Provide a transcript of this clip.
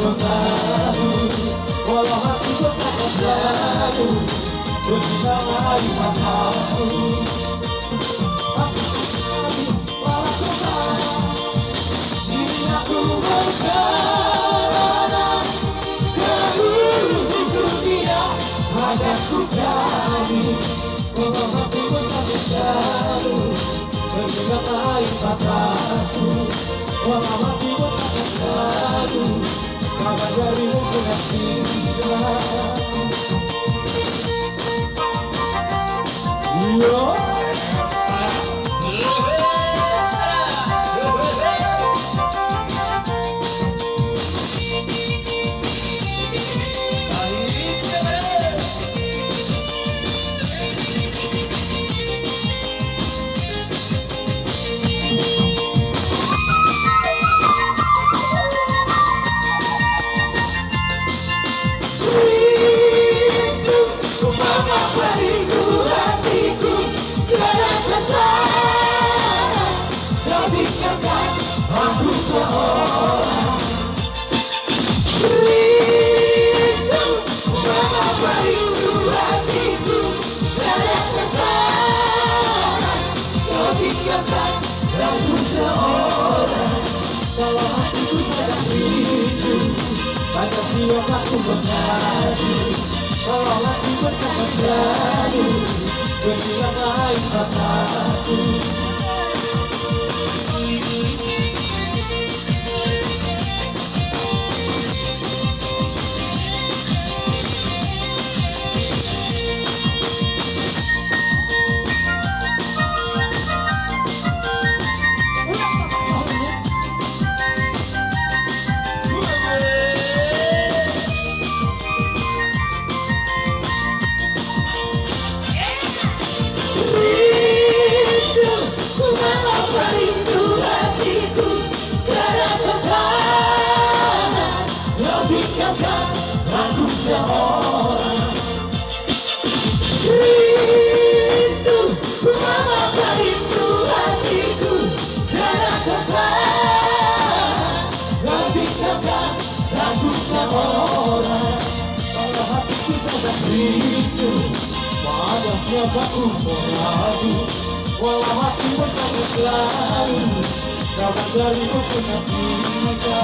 selalu, walau hati berkata selalu, bersama lagi mataku. Para kota, ini aku berjalan ke ujung dunia, agar ku jadi, walau hati berkata selalu, bersama lagi mataku. Walau hati berkata selalu, kabar darimu punya cinta. Yo. Kalau hatiku pada rindu, pada siapa aku mengadu. Kalau hati berkata selalu, berbilang lain kataku. Aku seorang rindu, mengapa rindu hatiku terasakan. Habiskan aku seorang, kalau hatiku tidak rindu, pada siapa aku mengadu. Walau hati berkata selalu, kabar darimu punya cinta.